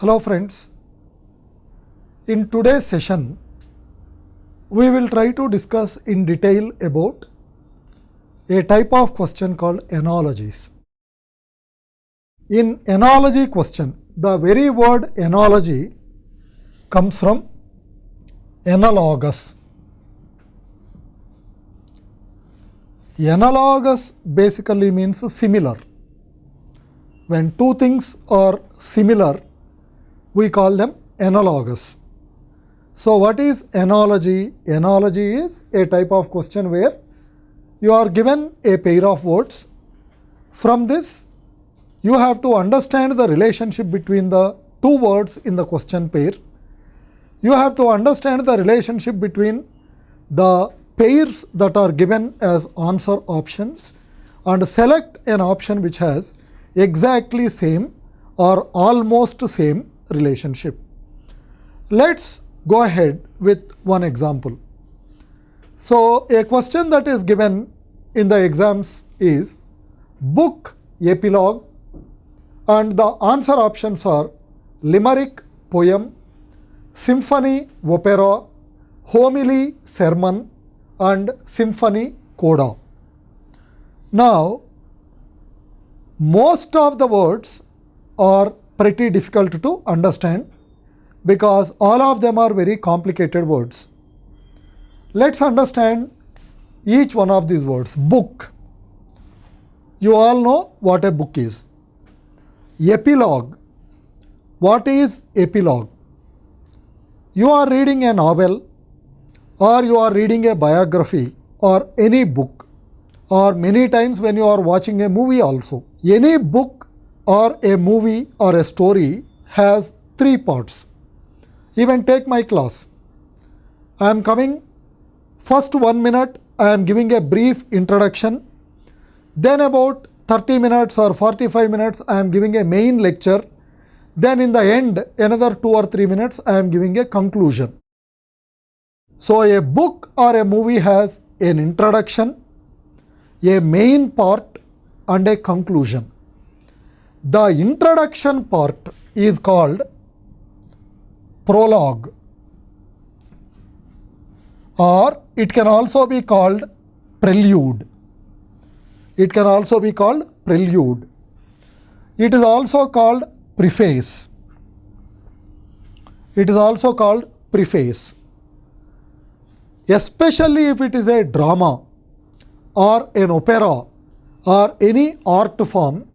Hello friends, in today's session we will try to discuss in detail about a type of question called analogies. In analogy question, the very word analogy comes from analogous. Analogous basically means similar. When two things are similar, we call them analogous. So what is analogy? Analogy is a type of question where you are given a pair of words. From this, you have to understand the relationship between the two words in the question pair. You have to understand the relationship between the pairs that are given as answer options and select an option which has exactly same or almost same relationship. Let's go ahead with one example. So, a question that is given in the exams is book epilogue, and the answer options are limerick, poem, symphony, opera, homily, sermon and symphony, coda. Now, most of the words are pretty difficult to understand because all of them are very complicated words. Let's understand each one of these words. Book. You all know what a book is. Epilogue. What is epilogue? You are reading a novel or you are reading a biography or any book, or many times when you are watching a movie also. Any book or a movie or a story has three parts. Even take my class. I am coming, first 1 minute I am giving a brief introduction, then about 30 minutes or 45 minutes I am giving a main lecture, then in the end another 2 or 3 minutes I am giving a conclusion. So a book or a movie has an introduction, a main part and a conclusion. The introduction part is called prologue, or it can also be called prelude. It can also be called prelude. It is also called preface. It is also called preface. Especially if it is a drama or an opera or any art form,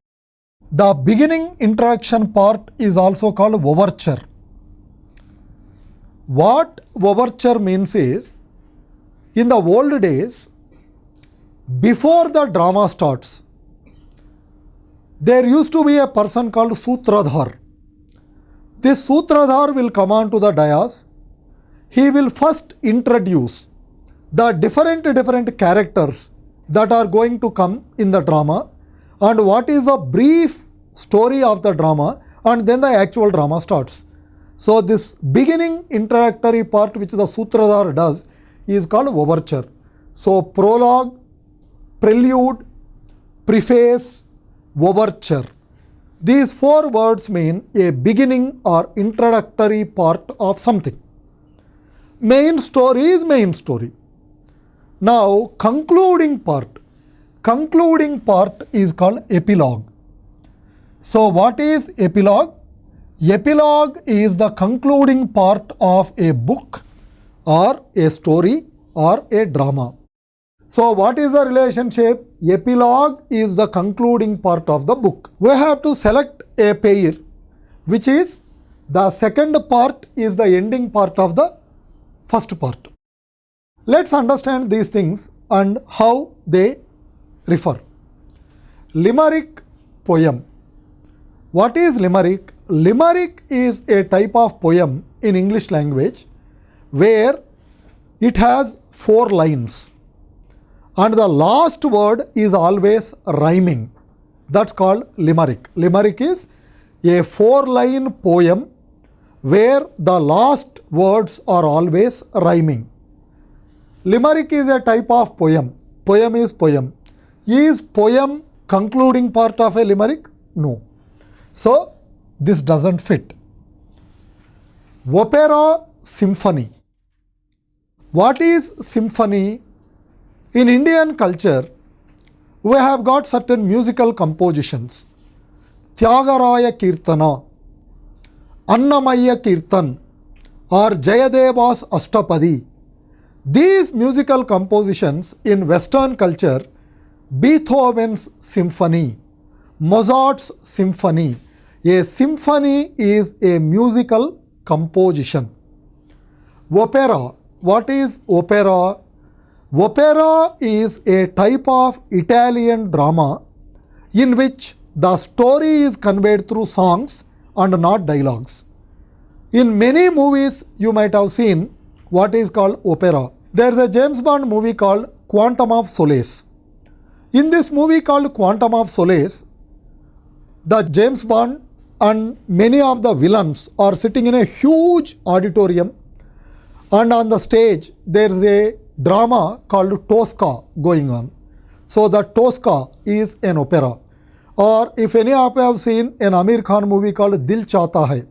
the beginning introduction part is also called overture. What overture means is, in the old days, before the drama starts, there used to be a person called Sutradhar. This Sutradhar will come on to the dais. He will first introduce the different characters that are going to come in the drama and what is a brief story of the drama, and then the actual drama starts. So this beginning introductory part which the Sutradhar does is called overture. So prologue, prelude, preface, overture. These four words mean a beginning or introductory part of something. Main story is main story. Now concluding part is called epilogue. So what is epilogue? Epilogue is the concluding part of a book or a story or a drama. So what is the relationship? Epilogue is the concluding part of the book. We have to select a pair which is the second part is the ending part of the first part. Let's understand these things and how they refer. Limerick, poem. What is limerick? Limerick is a type of poem in English language where it has 4 lines and the last word is always rhyming. That's called limerick. Limerick is a 4-line poem where the last words are always rhyming. Limerick is a type of poem. Poem is poem. Is poem concluding part of a limerick? No. So this doesn't fit. Opera symphony. What is symphony? In Indian culture, we have got certain musical compositions. Tyagaraya Kirtana, Annamaya Kirtan, or Jayadeva's Ashtapadi. These musical compositions in Western culture, Beethoven's symphony, Mozart's symphony. A symphony is a musical composition. Opera. What is opera? Opera is a type of Italian drama in which the story is conveyed through songs and not dialogues. In many movies you might have seen what is called opera. There is a James Bond movie called Quantum of Solace. In this movie called Quantum of Solace, the James Bond and many of the villains are sitting in a huge auditorium, and on the stage there is a drama called Tosca going on. So the Tosca is an opera. Or if any of you have seen an Amir Khan movie called Dil Chahta Hai.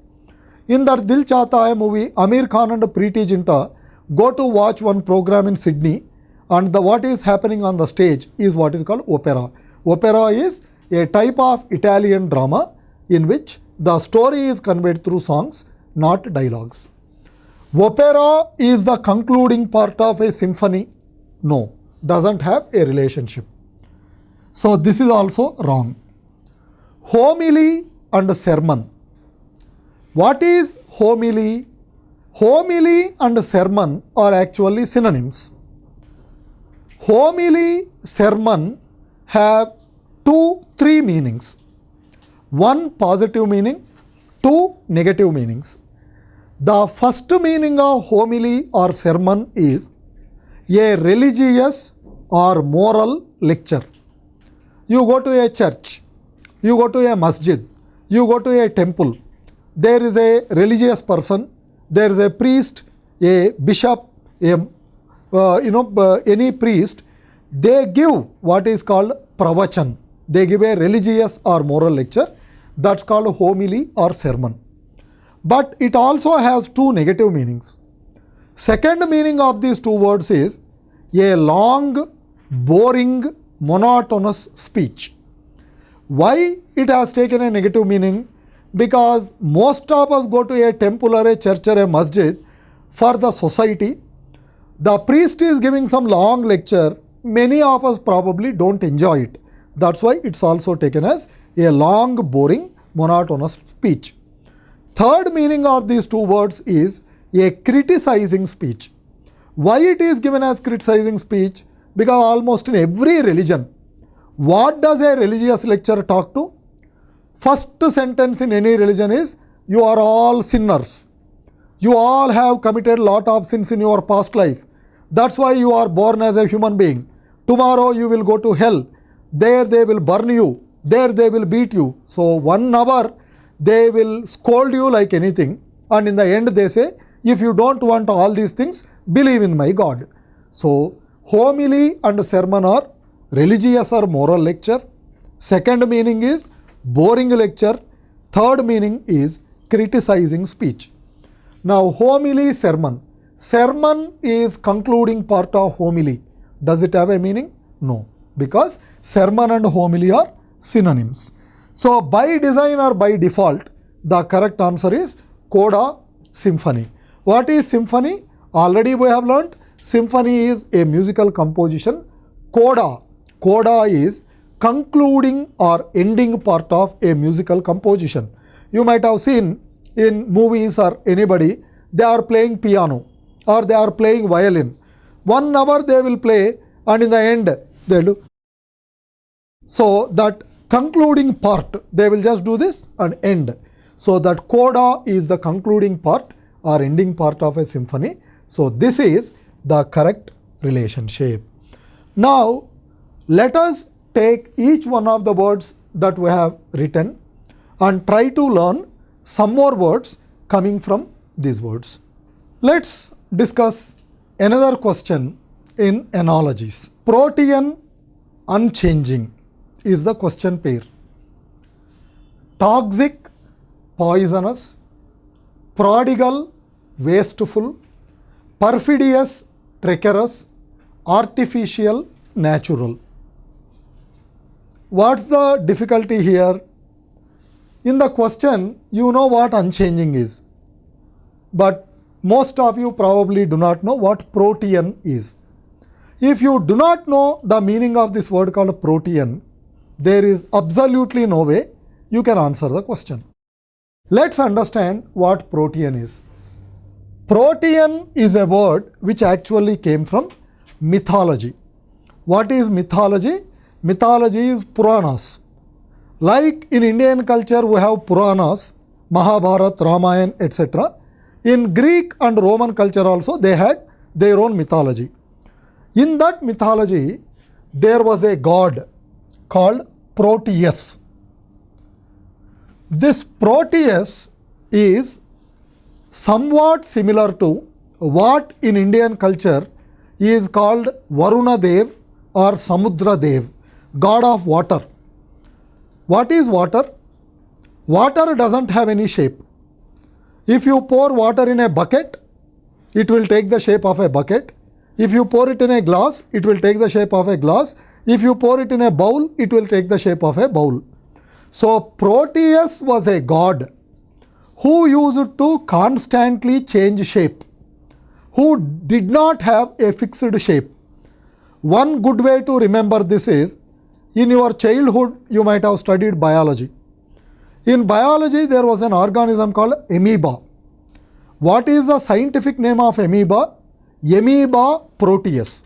In that Dil Chahta Hai movie, Amir Khan and Preeti Zinta go to watch one program in Sydney, and what is happening on the stage is what is called opera. Opera is a type of Italian drama in which the story is conveyed through songs, not dialogues. Opera is the concluding part of a symphony. No, doesn't have a relationship. So this is also wrong. Homily and sermon. What is homily? Homily and sermon are actually synonyms. Homily, sermon have three meanings. One positive meaning, two negative meanings. The first meaning of homily or sermon is a religious or moral lecture. You go to a church, you go to a masjid, you go to a temple. There is a religious person, there is a priest, a bishop, any priest. They give what is called pravachan. They give a religious or moral lecture. That's called homily or sermon. But it also has two negative meanings. Second meaning of these two words is a long, boring, monotonous speech. Why it has taken a negative meaning? Because most of us go to a temple or a church or a masjid for the society. The priest is giving some long lecture. Many of us probably don't enjoy it. That's why it's also taken as a long, boring, monotonous speech. Third meaning of these two words is a criticizing speech. Why it is given as criticizing speech? Because almost in every religion, what does a religious lecture talk to? First sentence in any religion is, you are all sinners. You all have committed a lot of sins in your past life. That's why you are born as a human being. Tomorrow you will go to hell. There they will burn you. There they will beat you. So 1 hour they will scold you like anything. And in the end they say, if you don't want all these things, believe in my God. So homily and sermon are religious or moral lecture. Second meaning is boring lecture. Third meaning is criticizing speech. Now homily, sermon. Sermon is concluding part of homily. Does it have a meaning? No, because sermon and homily are synonyms. So by design or by default, the correct answer is coda symphony. What is symphony? Already we have learnt symphony is a musical composition. Coda is concluding or ending part of a musical composition. You might have seen in movies or anybody, they are playing piano or they are playing violin. 1 hour they will play and in the end they do. So that concluding part, they will just do this and end. So that coda is the concluding part or ending part of a symphony. So this is the correct relationship. Now let us take each one of the words that we have written and try to learn some more words coming from these words. Let's discuss another question in analogies. Protean, unchanging is the question pair. Toxic, poisonous. Prodigal, wasteful, perfidious, treacherous, artificial, natural. What's the difficulty here? In the question, you know what unchanging is, but most of you probably do not know what protean is. If you do not know the meaning of this word called protean, there is absolutely no way you can answer the question. Let's understand what protean is. Protean is a word which actually came from mythology. What is mythology? Mythology is Puranas. Like in Indian culture we have Puranas, Mahabharata, Ramayana, etc. In Greek and Roman culture also they had their own mythology. In that mythology there was a god called Proteus. This Proteus is somewhat similar to what in Indian culture is called Varuna Dev or Samudra Dev, god of water. What is water? Water doesn't have any shape. If you pour water in a bucket, it will take the shape of a bucket. If you pour it in a glass, it will take the shape of a glass. If you pour it in a bowl, it will take the shape of a bowl. So Proteus was a god who used to constantly change shape, who did not have a fixed shape. One good way to remember this is, in your childhood you might have studied biology. In biology there was an organism called amoeba. What is the scientific name of amoeba? Amoeba proteus.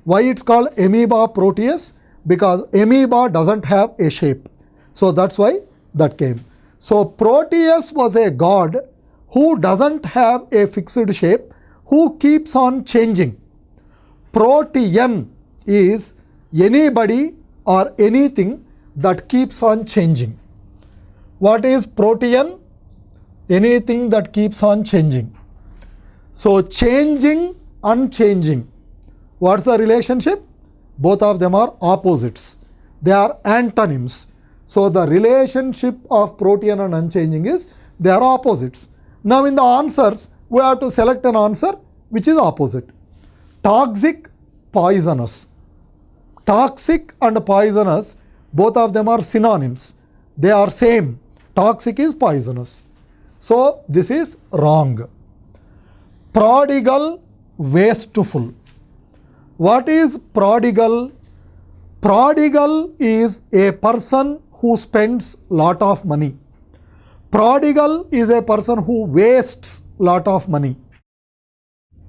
Why it's called amoeba proteus? Because amoeba doesn't have a shape. So that's why that came. So Proteus was a god who doesn't have a fixed shape, who keeps on changing. Protean is anybody or anything that keeps on changing. What is protean? Anything that keeps on changing. So changing, unchanging. What's the relationship? Both of them are opposites. They are antonyms. So the relationship of protean and unchanging is they are opposites. Now in the answers, we have to select an answer which is opposite. Toxic, poisonous. Toxic and poisonous, both of them are synonyms. They are same. Toxic is poisonous. So this is wrong. Prodigal, wasteful. What is prodigal? Prodigal is a person who spends lot of money. Prodigal is a person who wastes lot of money.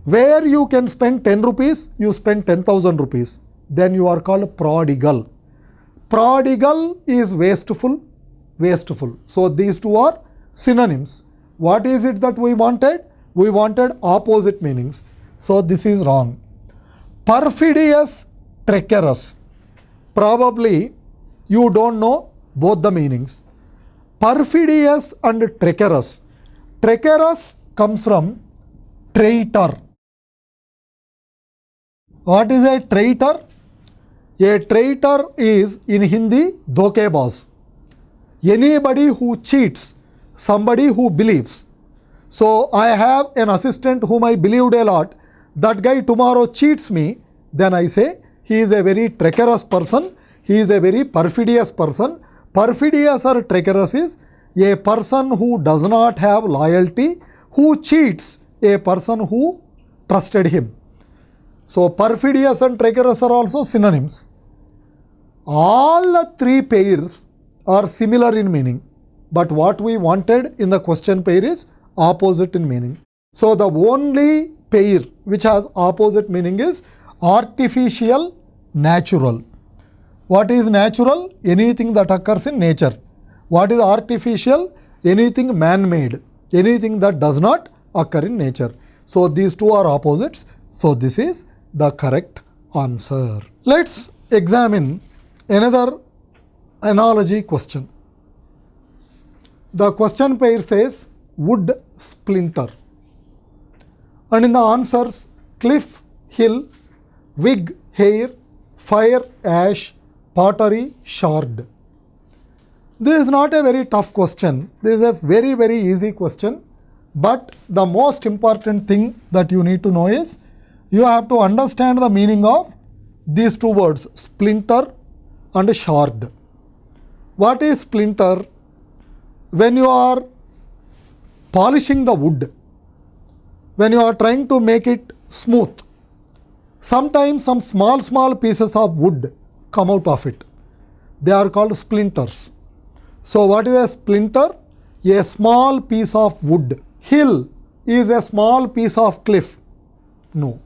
Where you can spend 10 rupees, you spend 10,000 rupees. Then you are called prodigal. Prodigal is wasteful, wasteful. So these two are synonyms. What is it that we wanted? We wanted opposite meanings. So this is wrong. Perfidious, treacherous. Probably you don't know both the meanings. Perfidious and treacherous. Treacherous comes from traitor. What is a traitor? A traitor is in Hindi dhokebaz. Anybody who cheats, somebody who believes. So I have an assistant whom I believed a lot. That guy tomorrow cheats me. Then I say he is a very treacherous person. He is a very perfidious person. Perfidious or treacherous is a person who does not have loyalty, who cheats a person who trusted him. So perfidious and treacherous are also synonyms. All the three pairs are similar in meaning, but what we wanted in the question pair is opposite in meaning. So the only pair which has opposite meaning is artificial, natural. What is natural? Anything that occurs in nature. What is artificial? Anything man-made. Anything that does not occur in nature. So these two are opposites. So this is the correct answer. Let's examine another analogy question. The question pair says wood splinter. And in the answers, cliff, hill, wig, hair, fire, ash, pottery, shard. This is not a very tough question. This is a very easy question. But the most important thing that you need to know is you have to understand the meaning of these two words, splinter and shard. What is splinter? When you are polishing the wood, when you are trying to make it smooth, sometimes some small pieces of wood come out of it. They are called splinters. So what is a splinter? A small piece of wood. Hill is a small piece of cliff. No.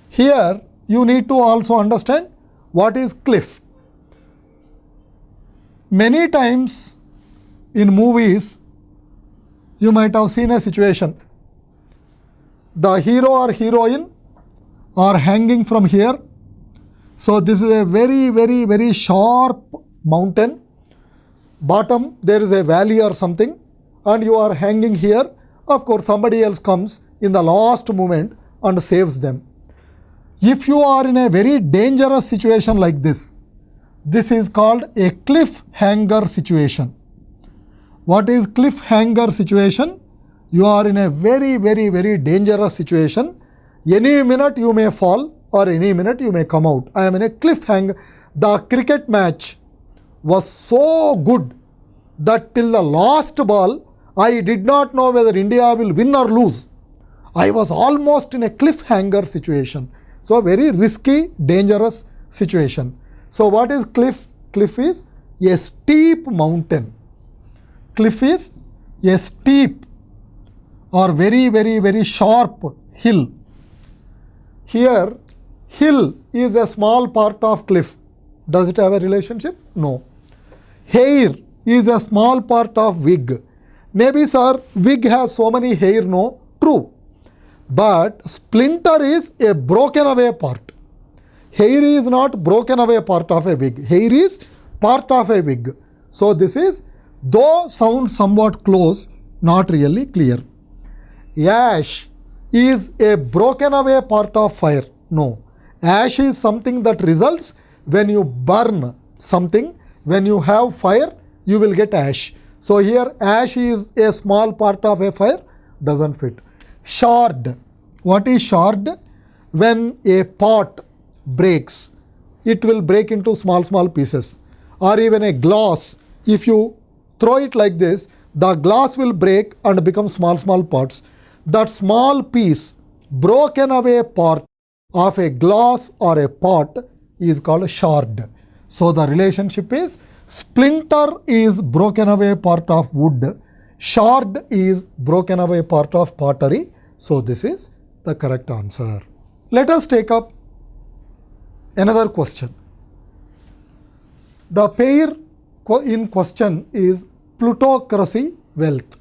Here you need to also understand what is cliff. Many times in movies you might have seen a situation. The hero or heroine are hanging from here. So this is a very sharp mountain. Bottom there is a valley or something and you are hanging here. Of course somebody else comes in the last moment and saves them. If you are in a very dangerous situation like this, this is called a cliffhanger situation. What is cliffhanger situation? You are in a very dangerous situation. Any minute you may fall or any minute you may come out. I am in a cliffhanger. The cricket match was so good that till the last ball, I did not know whether India will win or lose. I was almost in a cliffhanger situation. So, very risky, dangerous situation. So, what is cliff? Cliff is a steep mountain. Cliff is a steep or very sharp hill. Here, hill is a small part of cliff. Does it have a relationship? No. Hair is a small part of wig. Maybe sir, wig has so many hair. No, true. But splinter is a broken away part. Hair is not broken away part of a wig. Hair is part of a wig. So this is, though sound somewhat close, not really clear. Ash is a broken away part of fire. No. Ash is something that results when you burn something. When you have fire, you will get ash. So here ash is a small part of a fire, doesn't fit. Shard. What is shard? When a pot breaks, it will break into small pieces. Or even a glass, if you throw it like this, the glass will break and become small parts. That small piece, broken away part of a glass or a pot is called a shard. So the relationship is splinter is broken away part of wood, shard is broken away part of pottery. So this is the correct answer. Let us take up another question. The pair in question is plutocracy, wealth.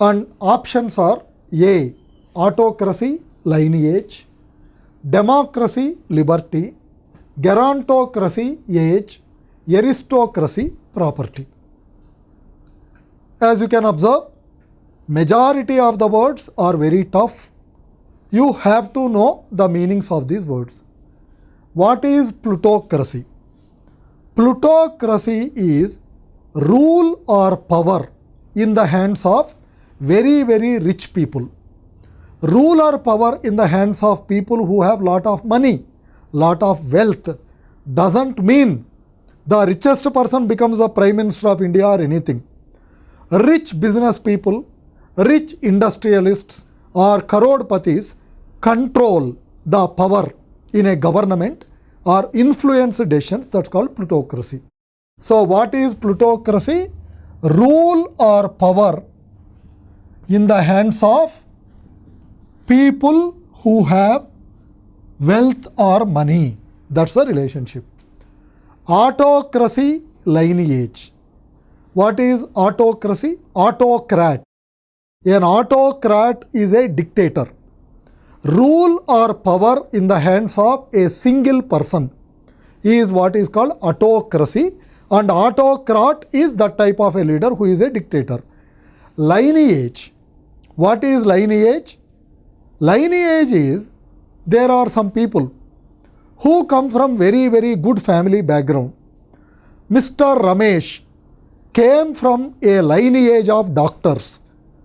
And options are A, autocracy, lineage, democracy, liberty, gerontocracy, age, aristocracy, property. As you can observe, majority of the words are very tough. You have to know the meanings of these words. What is plutocracy? Plutocracy is rule or power in the hands of very rich people. Rule or power in the hands of people who have lot of money, lot of wealth, doesn't mean the richest person becomes the Prime Minister of India or anything. Rich business people, rich industrialists or crorepati's control the power in a government or influence decisions. That's called plutocracy. So what is plutocracy? Rule or power in the hands of people who have wealth or money. That's the relationship. Autocracy, lineage. What is autocracy? Autocrat. An autocrat is a dictator. Rule or power in the hands of a single person is what is called autocracy, and autocrat is the type of a leader who is a dictator. Lineage. What is lineage? Lineage is there are some people who come from very good family background. Mr. Ramesh came from a lineage of doctors.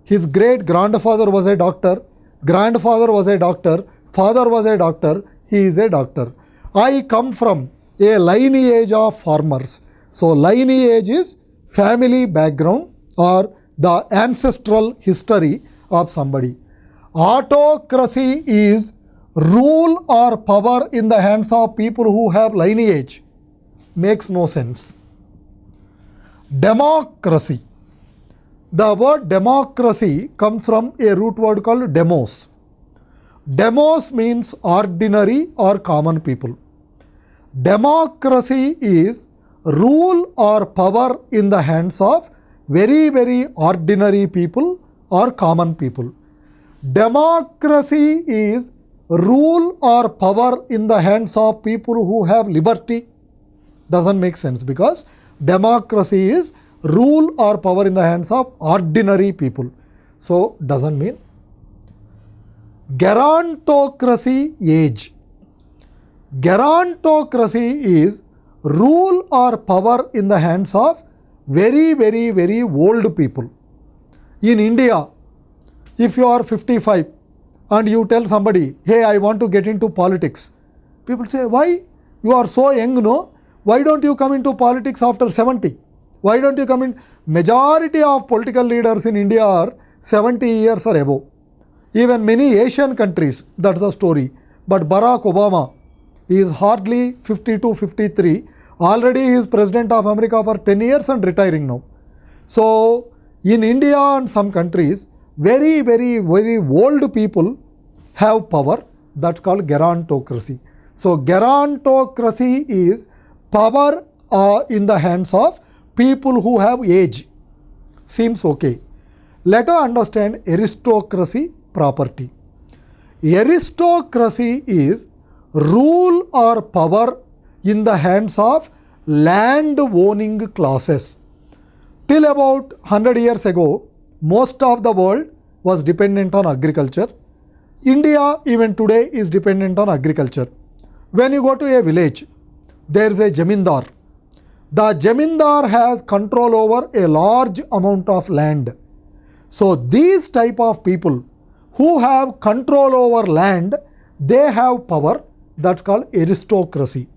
his great grandfather was a doctor, grandfather was a doctor, father was a doctor, he is a doctor. I come from a lineage of farmers. So lineage is family background or the ancestral history of somebody. Autocracy is rule or power in the hands of people who have lineage. Makes no sense. Democracy. The word democracy comes from a root word called demos. Demos means ordinary or common people. Democracy is rule or power in the hands of very, very ordinary people or common people. Democracy is rule or power in the hands of people who have liberty. Doesn't make sense because democracy is rule or power in the hands of ordinary people. So doesn't mean. Gerontocracy age. Gerontocracy is rule or power in the hands of very, very, very old people. In India, if you are 55 and you tell somebody, hey, I want to get into politics, people say, why? You are so young, no? Why don't you come into politics after 70? Why don't you come in? Majority of political leaders in India are 70 years or above. Even many Asian countries, that's the story. But Barack Obama is hardly 52, 53. Already he is President of America for 10 years and retiring now. So in India and some countries, very, very, very old people have power. That's called gerontocracy. So gerontocracy is power in the hands of people who have age. Seems okay. Let us understand aristocracy property. Aristocracy is rule or power in the hands of land owning classes. Till about 100 years ago, most of the world was dependent on agriculture. India even today is dependent on agriculture. When you go to a village, there is a jamindar. The jamindar has control over a large amount of land. So these type of people who have control over land, they have power. That's called aristocracy.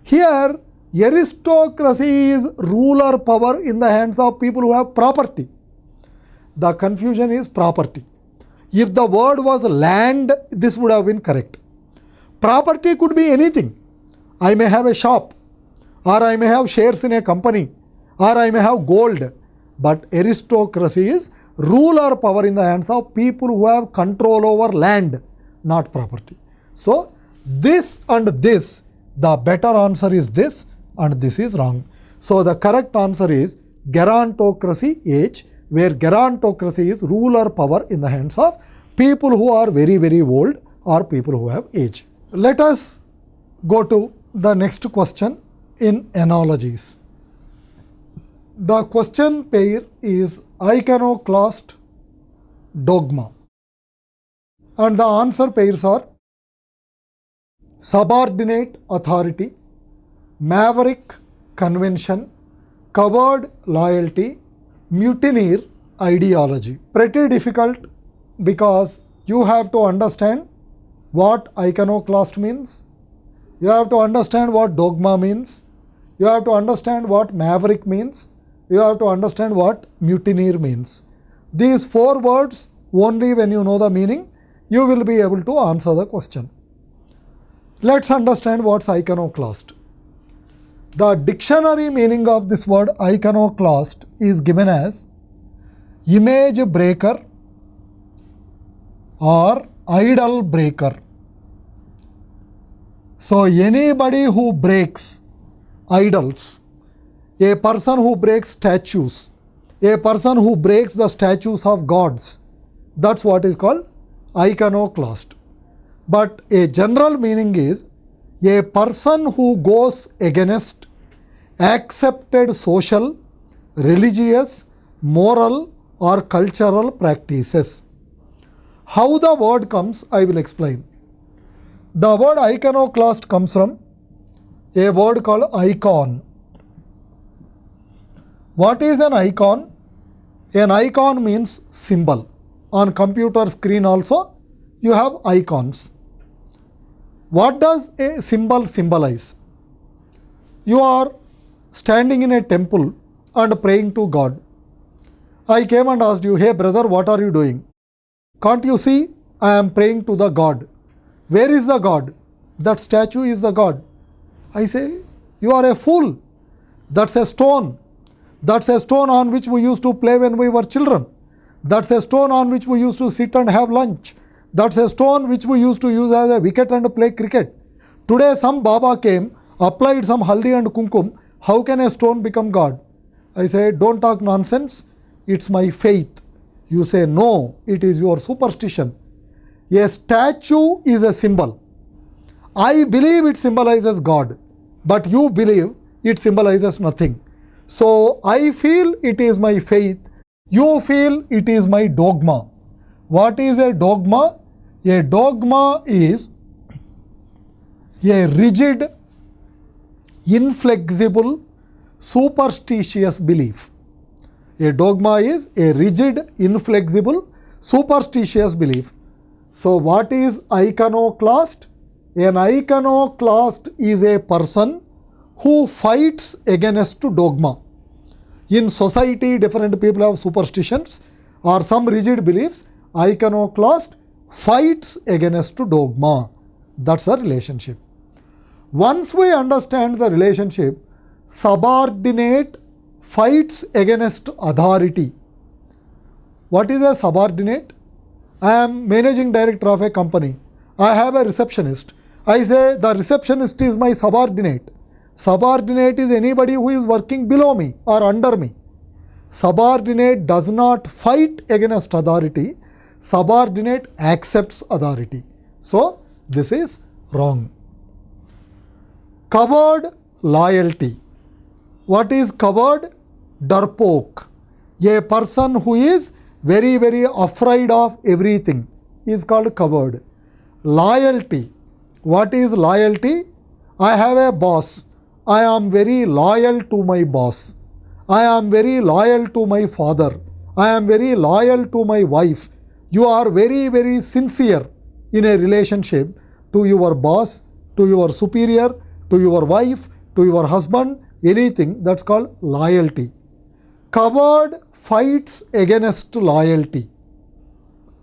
Here, aristocracy is ruler power in the hands of people who have property. The confusion is property. If the word was land, this would have been correct. Property could be anything. I may have a shop, or I may have shares in a company, or I may have gold. But aristocracy is ruler power in the hands of people who have control over land, not property. So this and this, the better answer is this and this is wrong. So the correct answer is gerontocracy age, where gerontocracy is ruler power in the hands of people who are very, very old or people who have age. Let us go to the next question in analogies. The question pair is iconoclast, dogma, and the answer pairs are subordinate authority, maverick convention, coward loyalty, mutineer ideology. Pretty difficult because you have to understand what iconoclast means, you have to understand what dogma means, you have to understand what maverick means, you have to understand what mutineer means. These four words, only when you know the meaning, you will be able to answer the question. Let's understand what's iconoclast. The dictionary meaning of this word iconoclast is given as image breaker or idol breaker. So anybody who breaks idols, a person who breaks statues, a person who breaks the statues of gods, that's what is called iconoclast. But a general meaning is a person who goes against accepted social, religious, moral or cultural practices. How the word comes, I will explain. The word iconoclast comes from a word called icon. What is an icon? An icon means symbol. On computer screen also you have icons. What does a symbol symbolize? You are standing in a temple and praying to God. I came and asked you, hey brother, what are you doing? Can't you see? I am praying to the God. Where is the God? That statue is the God. I say, you are a fool. That's a stone. That's a stone on which we used to play when we were children. That's a stone on which we used to sit and have lunch. That's a stone which we used to use as a wicket and play cricket. Today some Baba came, applied some haldi and kumkum. How can a stone become God? I say, don't talk nonsense. It's my faith. You say, no, it is your superstition. A statue is a symbol. I believe it symbolizes God, but you believe it symbolizes nothing. So I feel it is my faith. You feel it is my dogma. What is a dogma? A dogma is a rigid, inflexible, superstitious belief. A dogma is a rigid, inflexible, superstitious belief. So what is iconoclast? An iconoclast is a person who fights against dogma. In society, different people have superstitions or some rigid beliefs. Iconoclast fights against dogma. That's the relationship. Once we understand the relationship, subordinate fights against authority. What is a subordinate? I am managing director of a company. I have a receptionist. I say the receptionist is my subordinate. Subordinate is anybody who is working below me or under me. Subordinate does not fight against authority. Subordinate accepts authority. So this is wrong. Coward loyalty. What is coward? Darpok. A person who is very, very afraid of everything is called coward. Loyalty. What is loyalty? I have a boss. I am very loyal to my boss. I am very loyal to my father. I am very loyal to my wife. You are very, very sincere in a relationship to your boss, to your superior, to your wife, to your husband, anything. That's called loyalty. Coward fights against loyalty.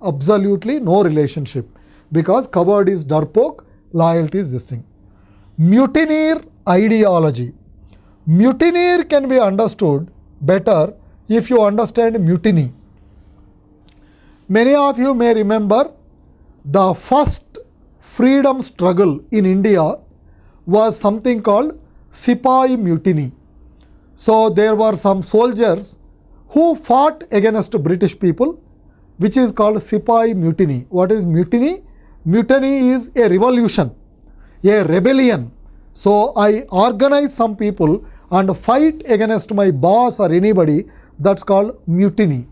Absolutely no relationship, because coward is darpok, loyalty is this thing. Mutineer ideology. Mutineer can be understood better if you understand mutiny. Many of you may remember the first freedom struggle in India was something called Sipahi mutiny. So there were some soldiers who fought against British people, which is called Sipahi mutiny. What is mutiny? Mutiny is a revolution, a rebellion. So I organize some people and fight against my boss or anybody. That's called mutiny.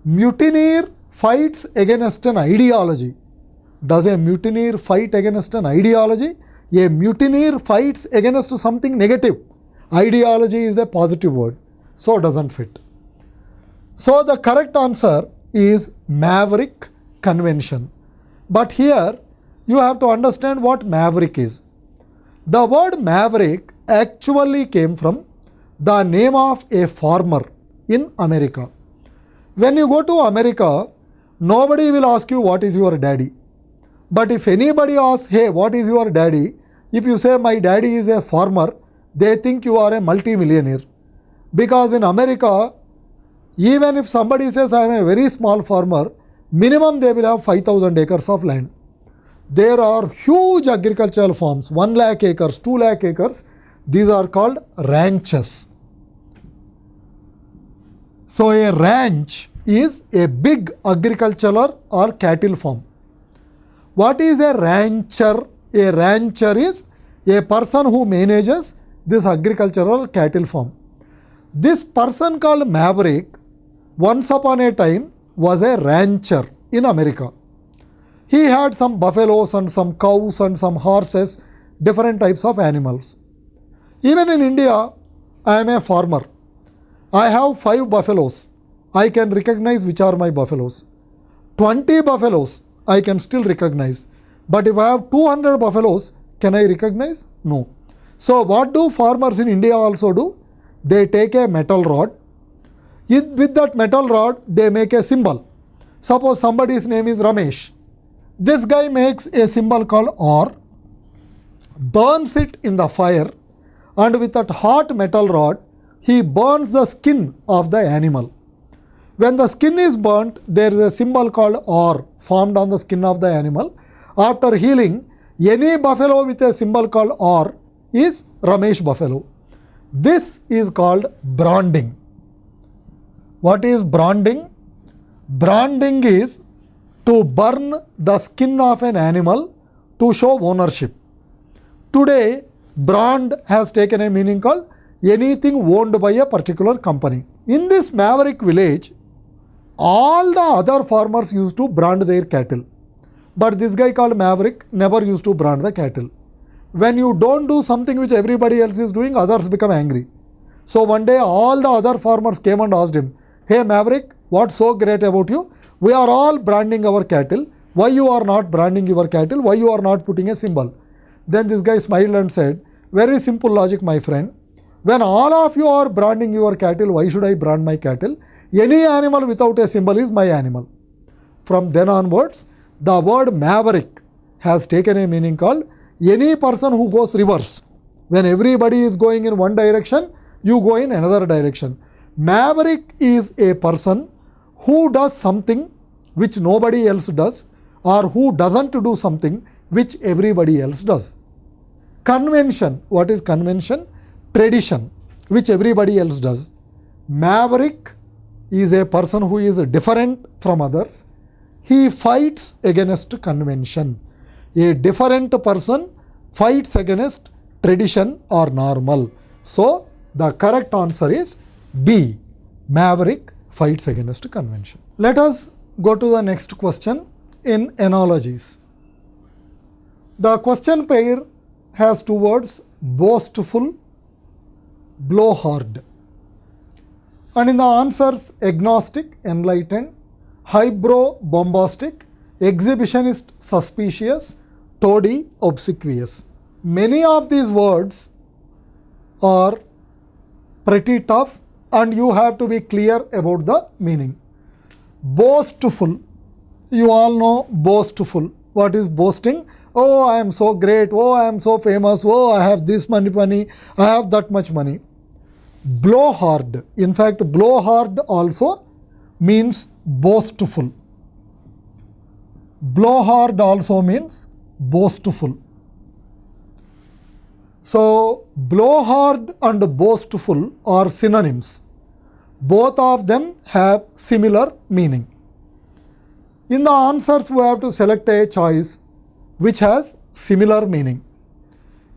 Mutineer fights against an ideology. Does a mutineer fight against an ideology? A mutineer fights against something negative. Ideology is a positive word, so it doesn't fit. So the correct answer is maverick convention. But here you have to understand what maverick is. The word maverick actually came from the name of a farmer in America. When you go to America, nobody will ask you what is your daddy. But if anybody asks, hey, what is your daddy? If you say my daddy is a farmer, they think you are a multi-millionaire. Because in America, even if somebody says I am a very small farmer, minimum they will have 5,000 acres of land. There are huge agricultural farms, 1 lakh acres, 2 lakh acres. These are called ranches. So a ranch is a big agricultural or cattle farm. What is a rancher? A rancher is a person who manages this agricultural cattle farm. This person called Maverick, once upon a time, was a rancher in America. He had some buffaloes and some cows and some horses, different types of animals. Even in India, I am a farmer. I have 5 buffaloes. I can recognize which are my buffaloes. 20 buffaloes I can still recognize. But if I have 200 buffaloes, can I recognize? No. So what do farmers in India also do? They take a metal rod. With that metal rod, they make a symbol. Suppose somebody's name is Ramesh. This guy makes a symbol called or, burns it in the fire, and with that hot metal rod, he burns the skin of the animal. When the skin is burnt, there is a symbol called or formed on the skin of the animal. After healing, any buffalo with a symbol called or is Ramesh buffalo. This is called branding. What is branding? Branding is to burn the skin of an animal to show ownership. Today, brand has taken a meaning called anything owned by a particular company. In this maverick village, all the other farmers used to brand their cattle. But this guy called Maverick never used to brand the cattle. When you don't do something which everybody else is doing, others become angry. So one day all the other farmers came and asked him, "Hey Maverick, what's so great about you? We are all branding our cattle. Why you are not branding your cattle? Why you are not putting a symbol?" Then this guy smiled and said, "Very simple logic, my friend. When all of you are branding your cattle, why should I brand my cattle? Any animal without a symbol is my animal." From then onwards, the word maverick has taken a meaning called any person who goes reverse. When everybody is going in one direction, you go in another direction. Maverick is a person who does something which nobody else does, or who doesn't do something which everybody else does. Convention. What is convention? Tradition, which everybody else does. Maverick is a person who is different from others. He fights against convention. A different person fights against tradition or normal. So the correct answer is B. Maverick fights against convention. Let us go to the next question in analogies. The question pair has two words, boastful, blowhard. And in the answers, agnostic, enlightened, highbrow, bombastic, exhibitionist, suspicious, toady, obsequious. Many of these words are pretty tough and you have to be clear about the meaning. Boastful. You all know boastful. What is boasting? Oh, I am so great. Oh, I am so famous. Oh, I have this many money. I have that much money. Blowhard. In fact, blowhard also means boastful. Blowhard also means boastful. So, blowhard and boastful are synonyms. Both of them have similar meaning. In the answers, we have to select a choice which has similar meaning.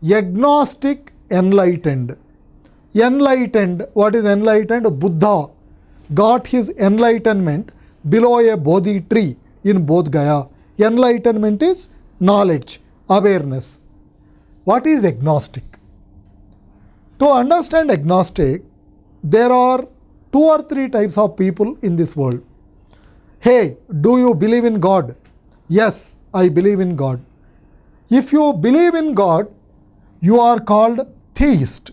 Agnostic, enlightened. Enlightened, what is enlightened? Buddha got his enlightenment below a Bodhi tree in Bodh Gaya. Enlightenment is knowledge, awareness. What is agnostic? To understand agnostic, there are 2 or 3 types of people in this world. Hey, do you believe in God? Yes, I believe in God. If you believe in God, you are called theist.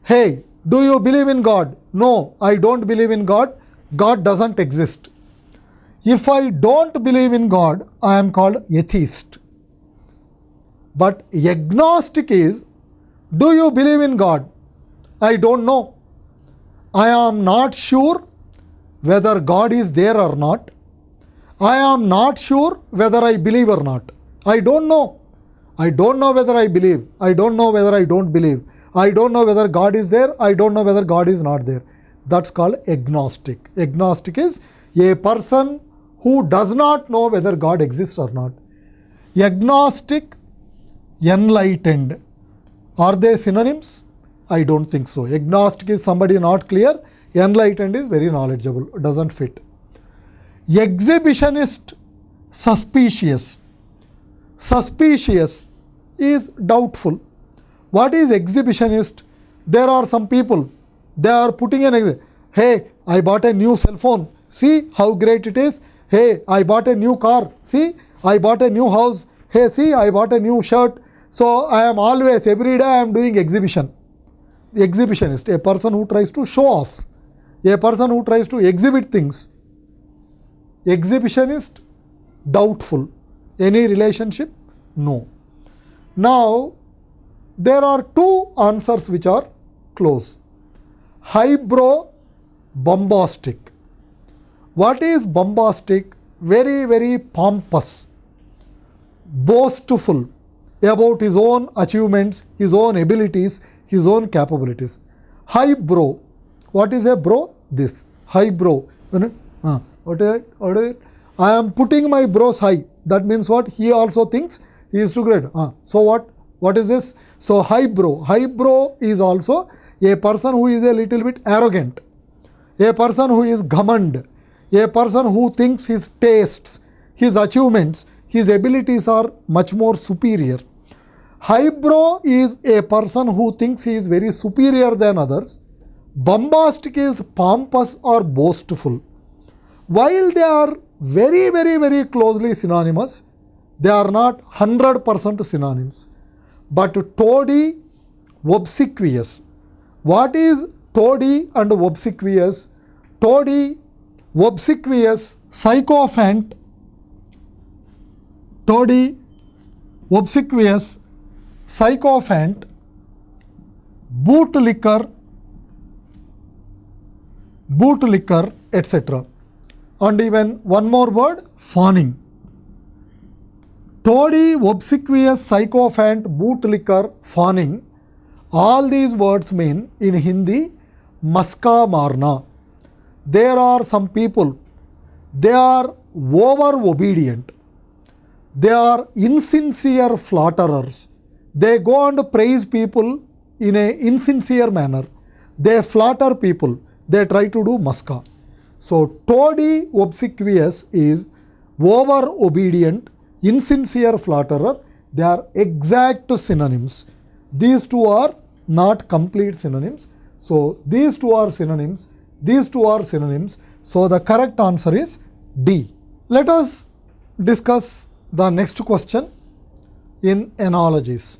Hey, do you believe in God? No, I don't believe in God. God doesn't exist. If I don't believe in God, I am called atheist. But agnostic is, do you believe in God? I don't know. I am not sure whether God is there or not. I am not sure whether I believe or not. I don't know. I don't know whether I believe. I don't know whether I don't believe. I don't know whether God is there. I don't know whether God is not there. That's called agnostic. Agnostic is a person who does not know whether God exists or not. Agnostic, enlightened. Are they synonyms? I don't think so. Agnostic is somebody not clear. Enlightened is very knowledgeable. Doesn't fit. Exhibitionist, suspicious. Suspicious is doubtful. What is exhibitionist? There are some people, they are putting an Hey, I bought a new cell phone. See how great it is. Hey, I bought a new car. See, I bought a new house. Hey, see, I bought a new shirt. So I am always, every day I am doing exhibition. The exhibitionist, a person who tries to show off, a person who tries to exhibit things. Exhibitionist, doubtful. Any relationship? No. Now, there are two answers which are close. Highbrow, bombastic. What is bombastic? Very, very pompous, boastful about his own achievements, his own abilities, his own capabilities. Highbrow. What is a bro? This. Highbrow. What is it? I am putting my brows high. That means what? He also thinks he is too great. So what? What is this? So highbrow. Highbrow is also a person who is a little bit arrogant, a person who is ghamand, a person who thinks his tastes, his achievements, his abilities are much more superior. Highbrow is a person who thinks he is very superior than others. Bombastic is pompous or boastful. While they are very, very, very closely synonymous, they are not 100% synonyms. But toady, obsequious. What is toady and obsequious? Toady, obsequious, sycophant. Toady, obsequious, sycophant, bootlicker, etc. And even one more word, fawning. Toady, obsequious, sycophant, bootlicker, fawning. All these words mean in Hindi, maska marna. There are some people, they are over obedient. They are insincere flatterers. They go and praise people in an insincere manner. They flatter people. They try to do maska. So, toady, obsequious is over obedient, insincere flatterer. They are exact synonyms. These two are not complete synonyms. So, these two are synonyms. These two are synonyms. So, the correct answer is D. Let us discuss the next question in analogies.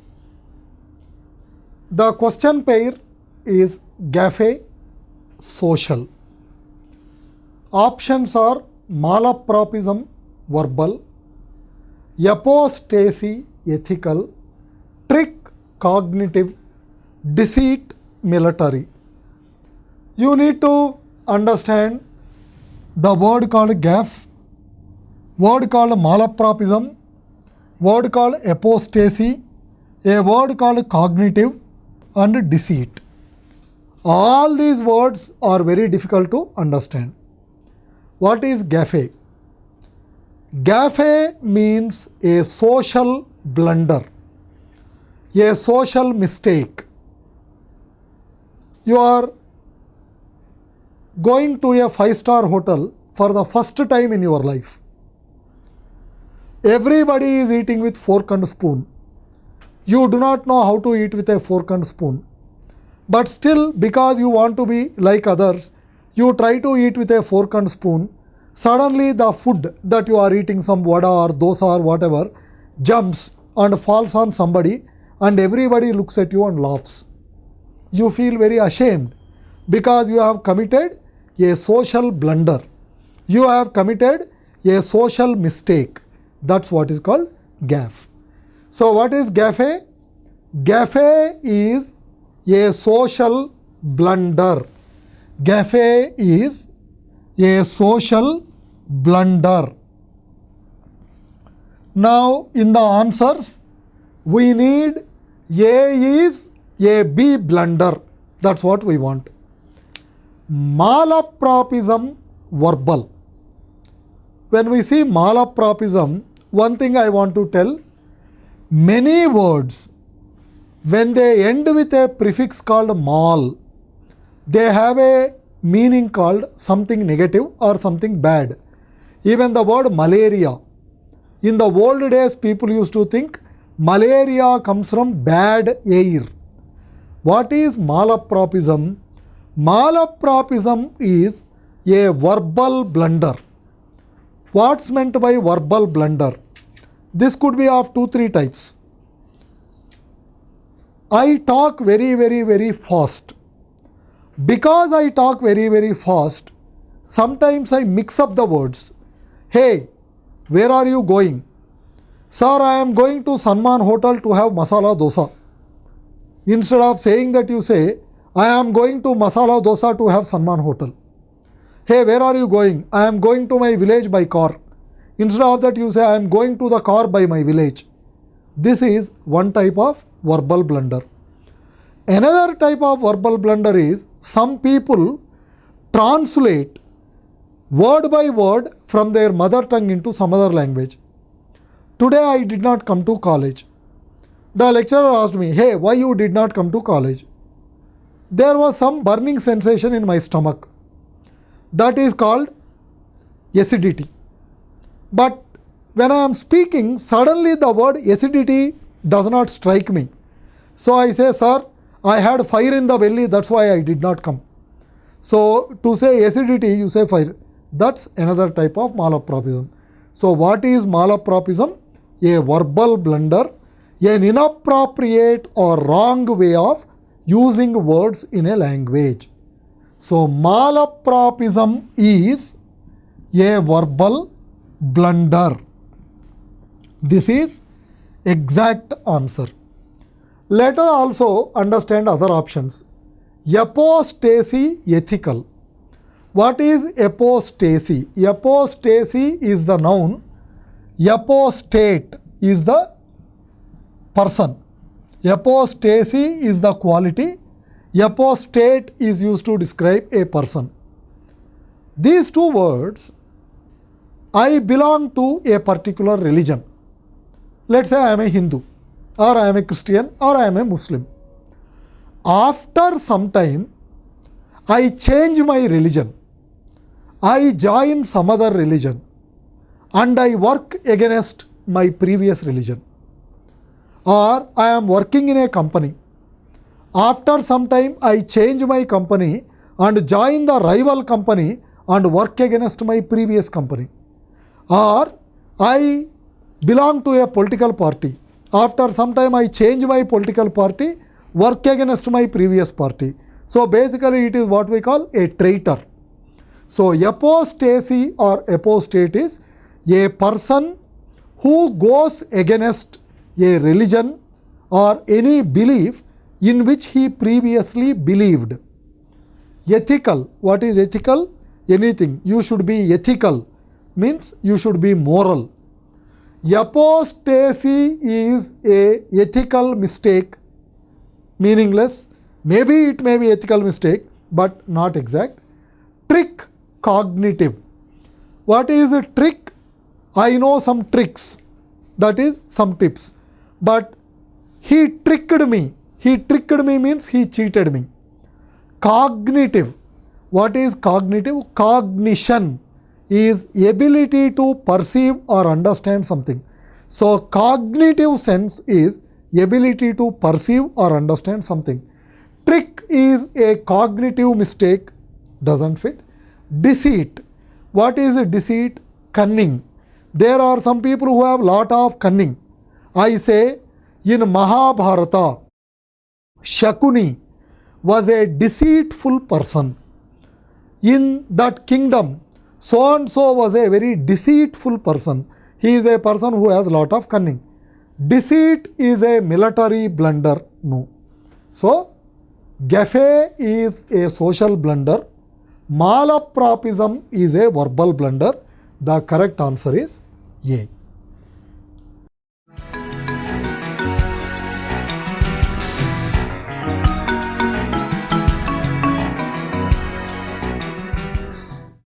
The question pair is gaffe, social. Options are malapropism, verbal, apostasy, ethical, trick, cognitive, deceit, military. You need to understand the word called gaffe, word called malapropism, word called apostasy, a word called cognitive, and deceit. All these words are very difficult to understand. What is gaffe? Gaffe means a social blunder, a social mistake. You are going to a 5-star hotel for the first time in your life. Everybody is eating with fork and spoon. You do not know how to eat with a fork and spoon. But still, because you want to be like others, you try to eat with a fork and spoon. Suddenly the food that you are eating, some vada or dosa or whatever, jumps and falls on somebody, and everybody looks at you and laughs. You feel very ashamed because you have committed a social blunder. You have committed a social mistake. That's what is called gaffe. So what is gaffe? Gaffe is a social blunder. Gaffe is a social blunder. Now in the answers, we need A is a B blunder. That's what we want. Malapropism, verbal. When we see malapropism, one thing I want to tell, many words, when they end with a prefix called mal, they have a meaning called something negative or something bad. Even the word malaria. In the old days, people used to think malaria comes from bad air. What is malapropism? Malapropism is a verbal blunder. What's meant by verbal blunder? This could be of 2-3 types. I talk very fast. Because I talk very fast, sometimes I mix up the words. Hey, where are you going? Sir, I am going to Sanman Hotel to have masala dosa. Instead of saying that, you say, I am going to masala dosa to have Sanman Hotel. Hey, where are you going? I am going to my village by car. Instead of that, you say, I am going to the car by my village. This is one type of verbal blunder. Another type of verbal blunder is some people translate word by word from their mother tongue into some other language. Today I did not come to college. The lecturer asked me, hey, why you did not come to college? There was some burning sensation in my stomach. That is called acidity. But when I am speaking, suddenly the word acidity does not strike me. So I say, sir, I had fire in the belly, that's why I did not come. So to say acidity, you say fire. That's another type of malapropism. So what is malapropism? A verbal blunder, an inappropriate or wrong way of using words in a language. So malapropism is a verbal blunder. This is exact answer. Let us also understand other options. Apostasy ethical. What is apostasy? Apostasy is the noun. Apostate is the person. Apostasy is the quality. Apostate is used to describe a person. These two words, I belong to a particular religion. Let's say I am a Hindu, or I am a Christian, or I am a Muslim. After some time, I change my religion. I join some other religion and I work against my previous religion. Or I am working in a company. After some time, I change my company and join the rival company and work against my previous company. Or I belong to a political party. After some time, I change my political party, work against my previous party. So basically it is what we call a traitor. So apostasy or apostate is a person who goes against a religion or any belief in which he previously believed. Ethical. What is ethical? Anything. You should be ethical. Means you should be moral. Apostasy is a ethical mistake. Meaningless. Maybe it may be ethical mistake, but not exact. Trick. Cognitive. What is a trick? I know some tricks. That is some tips. But he tricked me. He tricked me means he cheated me. Cognitive. What is cognitive? Cognition is ability to perceive or understand something. So cognitive sense is ability to perceive or understand something. Trick is a cognitive mistake. Doesn't fit. Deceit. What is deceit? Cunning. There are some people who have lot of cunning. I say in Mahabharata, Shakuni was a deceitful person. In that kingdom, so and so was a very deceitful person. He is a person who has lot of cunning. Deceit is a military blunder. No. So, gaffe is a social blunder. Malapropism is a verbal blunder. The correct answer is A.